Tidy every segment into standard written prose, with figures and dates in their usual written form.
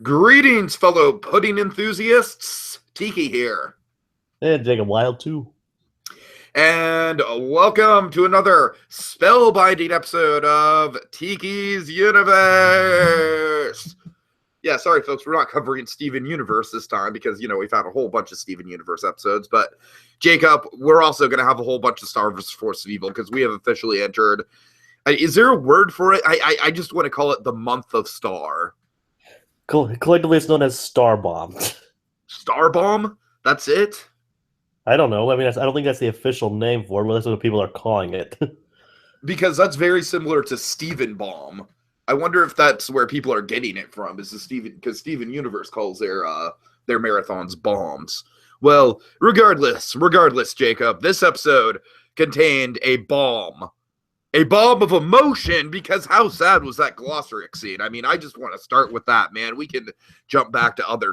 Greetings, fellow pudding enthusiasts. Tiki here. And Jacob Wile too. And welcome to another spellbinding episode of Tiki's Universe. Yeah, sorry, folks, we're not covering Steven Universe this time because, we've had a whole bunch of Steven Universe episodes. But, Jacob, we're also going to have a whole bunch of Star vs. Force of Evil because we have officially entered. Is there a word for it? I just want to call it the month of Star. Collectively, it's known as Star Bomb. Star Bomb? That's it? I don't know. I mean, I don't think that's the official name for it, but that's what people are calling it. Because that's very similar to Steven Bomb. I wonder if that's where people are getting it from. Is the Steven, because Steven Universe calls their marathons bombs. Well, regardless, Jacob, this episode contained a bomb of emotion, because how sad was that Glossaric scene? I mean, I just want to start with that, man. We can jump back to other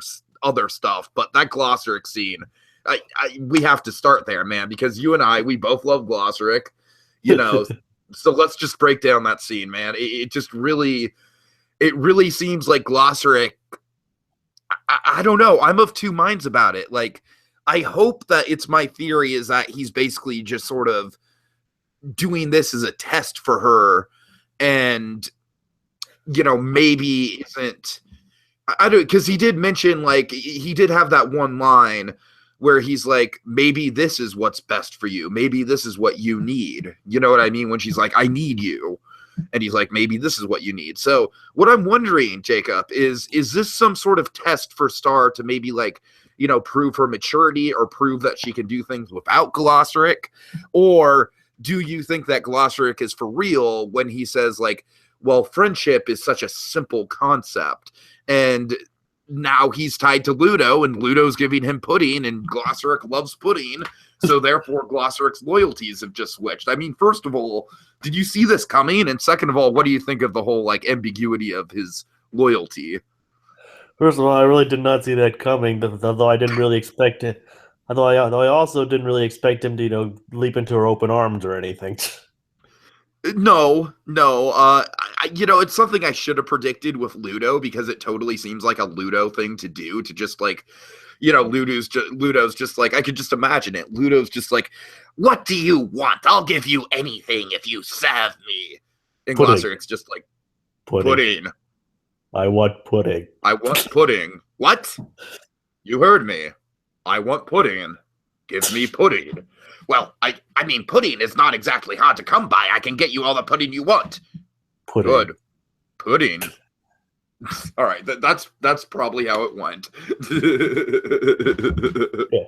stuff, but that Glossaric scene, we have to start there, man, because you and I, we both love Glossaric, so let's just break down that scene, man. It really seems like Glossaric, I don't know, I'm of two minds about it. Like, I hope that it's my theory is that he's basically just sort of doing this as a test for her, and maybe isn't, I don't, because he did mention, like, he did have that one line where he's like, maybe this is what's best for you, maybe this is what you need, you know what I mean, when she's like, I need you, and he's like, maybe this is what you need. So what I'm wondering, Jacob, is this some sort of test for Star to maybe, like, prove her maturity or prove that she can do things without Glossaric? Or do you think that Glossaric is for real when he says, like, well, friendship is such a simple concept, and now he's tied to Ludo, and Ludo's giving him pudding, and Glossaric loves pudding, so therefore Glossaric's loyalties have just switched? I mean, first of all, did you see this coming? And second of all, what do you think of the whole, like, ambiguity of his loyalty? First of all, I really did not see that coming, though I didn't really expect it. Though I also didn't really expect him to, leap into her open arms or anything. No. It's something I should have predicted with Ludo, because it totally seems like a Ludo thing to do, to just, like, Ludo's just like, I could just imagine it. Ludo's just like, what do you want? I'll give you anything if you serve me. And Glossaric's just like, pudding. I want pudding. I want pudding. What? You heard me. I want pudding. Give me pudding. Well, I mean, pudding is not exactly hard to come by. I can get you all the pudding you want. Pudding. Good. Pudding. All right, that's probably how it went. Yeah.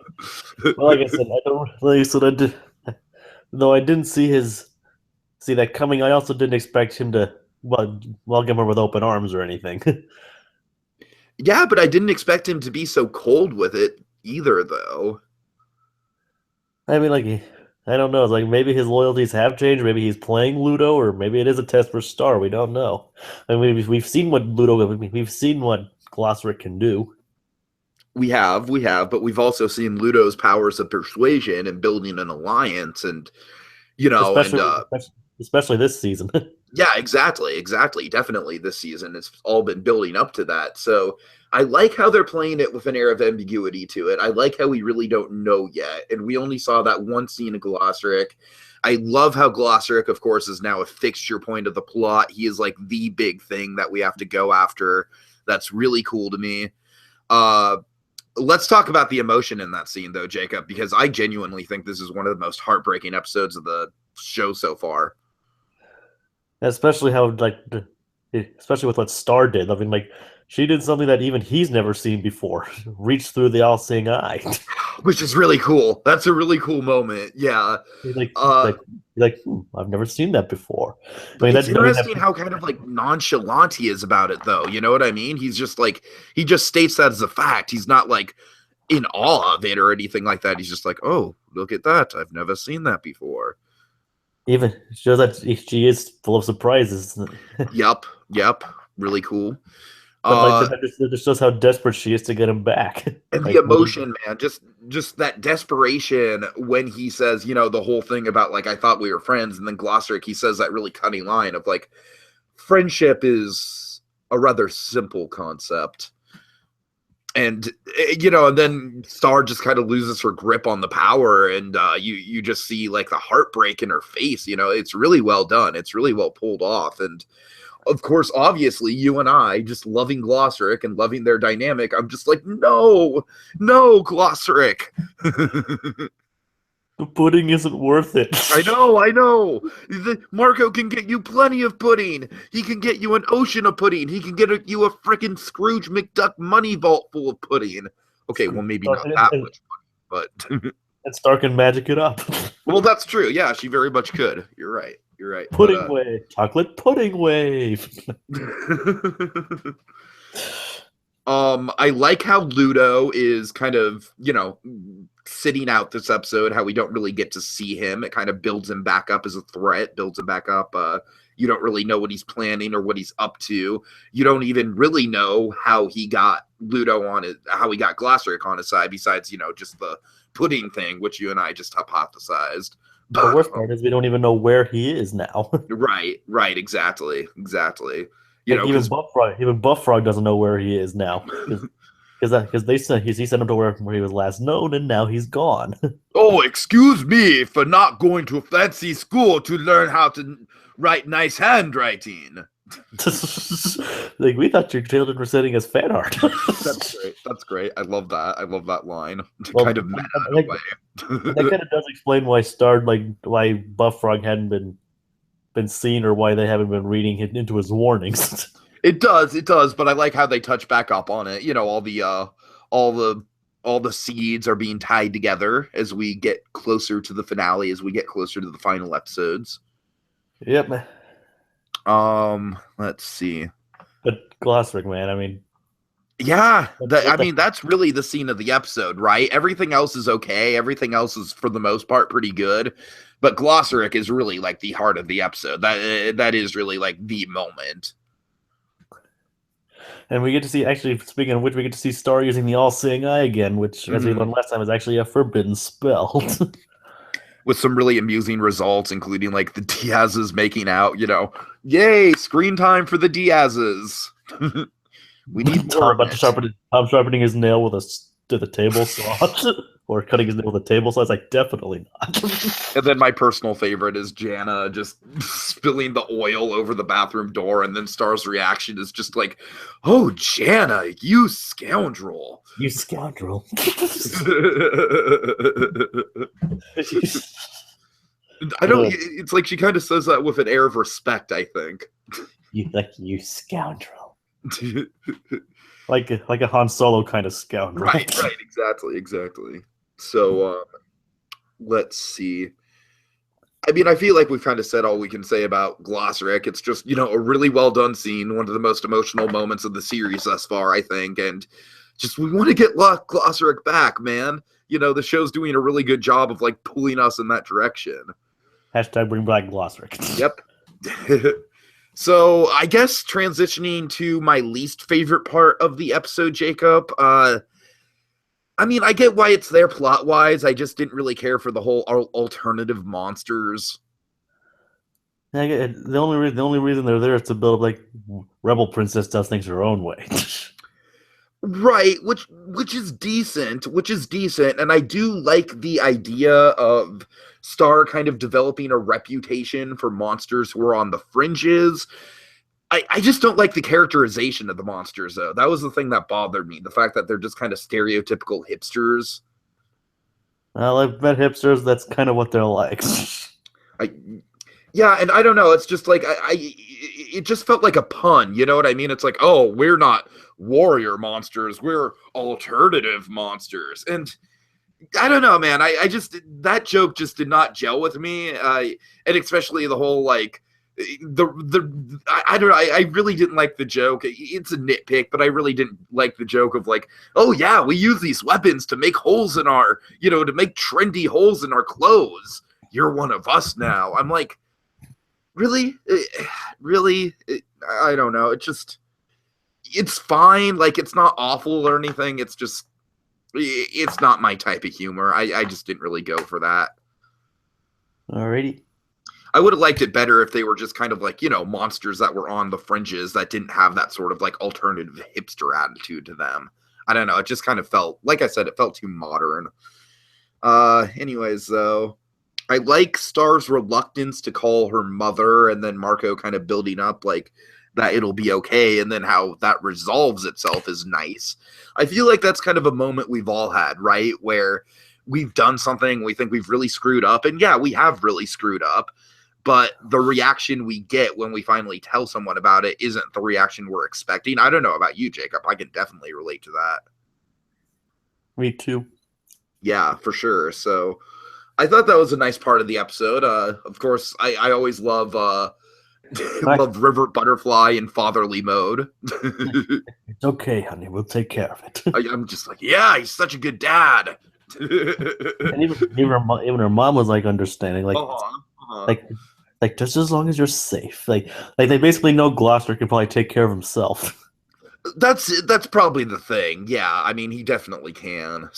Well, like I said, I don't really, though I didn't see that coming. I also didn't expect him to welcome her with open arms or anything. Yeah, but I didn't expect him to be so cold with it either, though. I mean, like, I don't know. It's like maybe his loyalties have changed. Maybe he's playing Ludo, or maybe it is a test for Star. We don't know. I mean, we've seen what we've seen what Glossaric can do. We have, but we've also seen Ludo's powers of persuasion and building an alliance, and especially this season. Yeah, exactly. Definitely this season. It's all been building up to that. So I like how they're playing it with an air of ambiguity to it. I like how we really don't know yet. And we only saw that one scene of Glossaric. I love how Glossaric, of course, is now a fixture point of the plot. He is like the big thing that we have to go after. That's really cool to me. Let's talk about the emotion in that scene, though, Jacob, because I genuinely think this is one of the most heartbreaking episodes of the show so far. Especially especially with what Star did. I mean, like, she did something that even he's never seen before. Reached through the all-seeing eye. Which is really cool. That's a really cool moment. Yeah. I've never seen that before. I mean, it's interesting how kind of, like, nonchalant he is about it, though. You know what I mean? He's just like, he just states that as a fact. He's not, like, in awe of it or anything like that. He's just like, oh, look at that. I've never seen that before. Even shows that she is full of surprises. Yep. Really cool. But that just shows how desperate she is to get him back. And the emotion, man, just that desperation when he says, the whole thing about, like, I thought we were friends, and then Glossaric, he says that really cutting line of, like, friendship is a rather simple concept. And and then Star just kind of loses her grip on the power, and you just see like the heartbreak in her face. It's really well done. It's really well pulled off, and of course, obviously, you and I just loving Glossaric and loving their dynamic. I'm just like, no, Glossaric. The pudding isn't worth it. I know. Marco can get you plenty of pudding. He can get you an ocean of pudding. He can get you a freaking Scrooge McDuck money vault full of pudding. Okay, well, maybe not that much pudding, but... And Star can magic it up. Well, that's true. Yeah, she very much could. You're right. Pudding wave. Chocolate pudding wave. I like how Ludo is kind of, sitting out this episode, how we don't really get to see him. It kind of builds him back up as a threat, builds him back up. You don't really know what he's planning or what he's up to. You don't even really know how he got Ludo on it, how he got Glossaric on his side, besides, just the pudding thing, which you and I just hypothesized. But the worst part is we don't even know where he is now. Right, exactly. Even Buff Frog doesn't know where he is now. Because he sent him to where he was last known, and now he's gone. Oh, excuse me for not going to a fancy school to learn how to write nice handwriting. Like, we thought your children were sending us fan art. That's great. I love that line. Well, kind of mad that kind of does explain why Buff Frog hadn't been seen, or why they haven't been reading into his warnings. It does, but I like how they touch back up on it. All the seeds are being tied together as we get closer to the finale, as we get closer to the final episodes. Yep. Let's see. But Glossaric, man, yeah, that's really the scene of the episode, right? Everything else is okay. Everything else is, for the most part, pretty good. But Glossaric is really like the heart of the episode. That is really like the moment. And we get to see, actually, speaking of which, we get to see Star using the All-Seeing Eye again, which, as we learned last time, is actually a forbidden spell. With some really amusing results, including like the Diazes making out, yay, screen time for the Diazes. We need more. Tom sharpening his nail with a table saw, or cutting his nail with a table saw. It's like, definitely not. And then my personal favorite is Jana just spilling the oil over the bathroom door, and then Star's reaction is just like, "Oh, Jana, you scoundrel! You scoundrel!" I don't. It's like she kind of says that with an air of respect, I think. You scoundrel. like a Han Solo kind of scoundrel. Right, exactly. So let's see. I feel like we've kind of said all we can say about Glossaric. It's just, a really well done scene, one of the most emotional moments of the series thus far, I think, and just we want to get Glossaric back, man. The show's doing a really good job of like pulling us in that direction. # bring back Glossaric. Yep. So I guess transitioning to my least favorite part of the episode, Jacob. I get why it's there plot-wise. I just didn't really care for the whole alternative monsters. The only reason they're there is to build like Rebel Princess does things her own way. Right, which is decent, and I do like the idea of Star kind of developing a reputation for monsters who are on the fringes. I just don't like the characterization of the monsters, though. That was the thing that bothered me, the fact that they're just kind of stereotypical hipsters. Well, I've met hipsters, that's kind of what they're like. Yeah, and I don't know, it's just like, it just felt like a pun, you know what I mean? It's like, oh, we're not warrior monsters, we're alternative monsters. And I don't know, man, I just, that joke just did not gel with me, and especially the whole, like, I don't know, I really didn't like the joke. It's a nitpick, but I really didn't like the joke of like, oh yeah, we use these weapons to make holes in our, to make trendy holes in our clothes. You're one of us now. I'm like, really? I don't know. It's fine. Like, it's not awful or anything. It's just, it's not my type of humor. I just didn't really go for that. Alrighty. I would have liked it better if they were just kind of like, monsters that were on the fringes that didn't have that sort of like alternative hipster attitude to them. I don't know. It just kind of felt, like I said, it felt too modern. Anyways, though, I like Star's reluctance to call her mother, and then Marco kind of building up like that it'll be okay, and then how that resolves itself is nice. I feel like that's kind of a moment we've all had, right? Where we've done something, we think we've really screwed up, and yeah, we have really screwed up, but the reaction we get when we finally tell someone about it isn't the reaction we're expecting. I don't know about you, Jacob. I can definitely relate to that. Me too. Yeah, for sure. So I thought that was a nice part of the episode. Of course, I always love love River Butterfly in fatherly mode. It's okay, honey. We'll take care of it. I'm just like, yeah, he's such a good dad. And even her mom was like understanding, like just as long as you're safe. Like they basically know Gloucester can probably take care of himself. That's probably the thing. Yeah, I mean, he definitely can.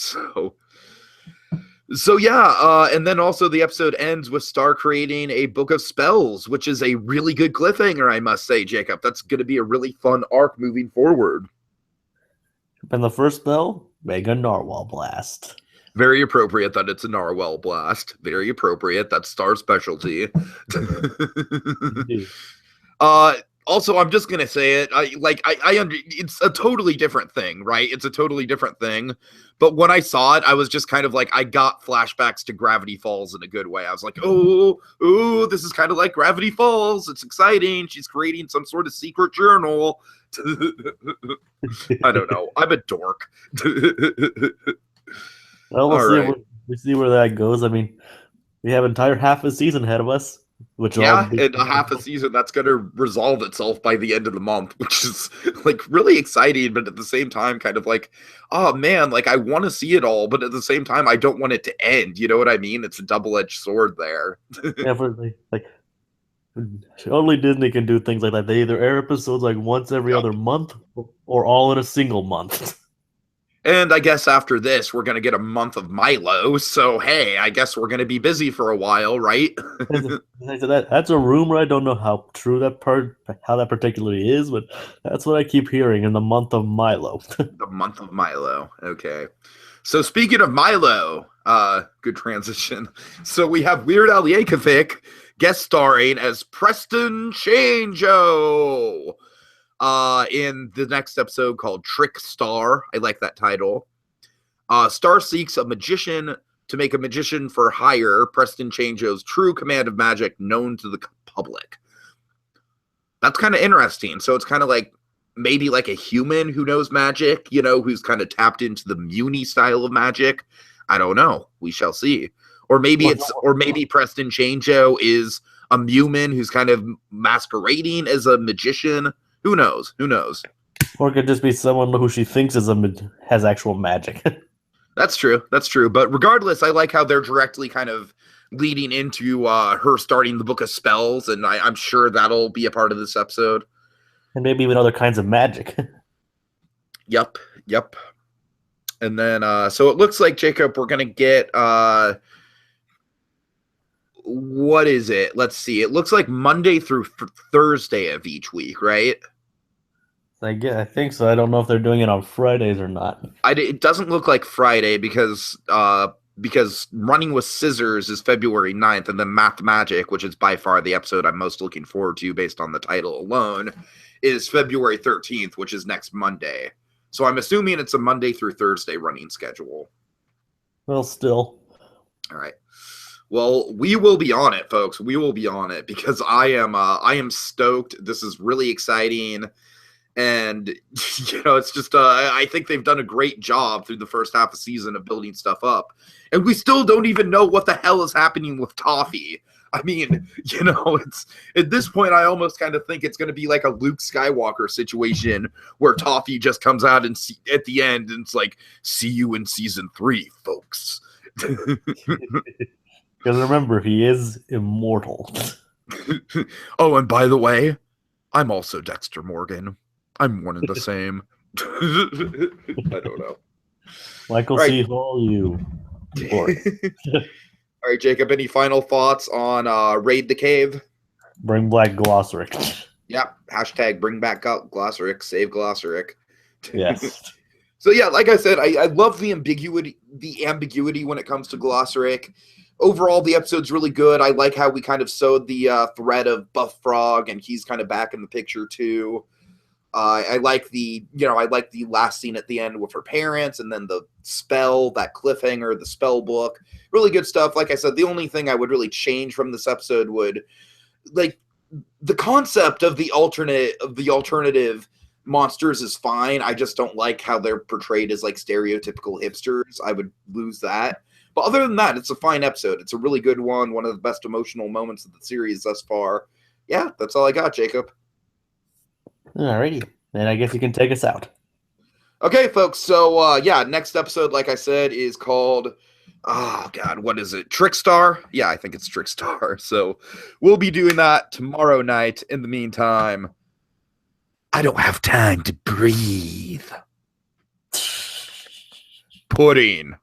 So yeah, and then also the episode ends with Star creating a book of spells, which is a really good cliffhanger, I must say, Jacob. That's going to be a really fun arc moving forward. And the first spell, Mega Narwhal Blast. Very appropriate that it's a Narwhal Blast. Very appropriate. That's Star's specialty. Also, I'm just gonna say it. It's a totally different thing, right? It's a totally different thing. But when I saw it, I was just kind of like, I got flashbacks to Gravity Falls in a good way. I was like, oh, this is kind of like Gravity Falls. It's exciting. She's creating some sort of secret journal. I don't know. I'm a dork. Well, we'll see where that goes. I mean, we have an entire half a season ahead of us. And a half a season that's going to resolve itself by the end of the month, which is like really exciting, but at the same time kind of like, oh man, like I want to see it all, but at the same time I don't want it to end. You know what I mean? It's a double-edged sword there. Yeah, like only Disney can do things like that. They either air episodes like once every other month or all in a single month. And I guess after this, we're going to get a month of Milo. So, hey, I guess we're going to be busy for a while, right? That's a rumor. I don't know how true how that particularly is, but that's what I keep hearing in the month of Milo. The month of Milo. Okay. So, speaking of Milo, good transition. So, we have Weird Al Yankovic guest starring as Preston Chango. In the next episode called Trick Star. I like that title. Star seeks a magician to make a magician for hire Preston Chango's true command of magic known to the public. That's kind of interesting. So it's kind of like maybe like a human who knows magic, you know, who's kind of tapped into the Muni style of magic. I don't know. We shall see. Or maybe Preston Chango is a human who's kind of masquerading as a magician. Who knows? Or it could just be someone who she thinks has actual magic. That's true. But regardless, I like how they're directly kind of leading into her starting the book of spells, and I'm sure that'll be a part of this episode. And maybe even other kinds of magic. Yep. And then, so it looks like, Jacob, we're going to get... what is it? Let's see. It looks like Monday through Thursday of each week, right? I think so. I don't know if they're doing it on Fridays or not. It doesn't look like Friday because Running with Scissors is February 9th, and then Math Magic, which is by far the episode I'm most looking forward to based on the title alone, is February 13th, which is next Monday. So I'm assuming it's a Monday through Thursday running schedule. Well, still. All right. Well, we will be on it, folks. We will be on it because I am stoked. This is really exciting. And, it's just, I think they've done a great job through the first half of the season of building stuff up. And we still don't even know what the hell is happening with Toffee. I mean, it's at this point, I almost kind of think it's going to be like a Luke Skywalker situation where Toffee just comes out and at the end and it's like, see you in season 3, folks. Because remember, he is immortal. Oh, and by the way, I'm also Dexter Morgan. I'm one and the same. I don't know. Michael C. Hall, you. All right, Jacob, any final thoughts on Raid the Cave? Bring back Glossaric. Yep. Hashtag bring back Glossaric. Save Glossaric. Yes. So yeah, like I said, I love the ambiguity when it comes to Glossaric. Overall, the episode's really good. I like how we kind of sowed the thread of Buff Frog, and he's kind of back in the picture too. I like I like the last scene at the end with her parents, and then the spell, that cliffhanger, the spell book, really good stuff. Like I said, the only thing I would really change from this episode would, like, the concept of the alternative monsters is fine. I just don't like how they're portrayed as like stereotypical hipsters. I would lose that. But other than that, it's a fine episode. It's a really good one of the best emotional moments of the series thus far. Yeah, that's all I got, Jacob. Alrighty. Then I guess you can take us out. Okay, folks. So, next episode, like I said, is called, oh, God, what is it? Trickstar? Yeah, I think it's Trickstar. So we'll be doing that tomorrow night. In the meantime, I don't have time to breathe. Pudding.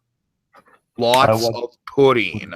Lots of pudding.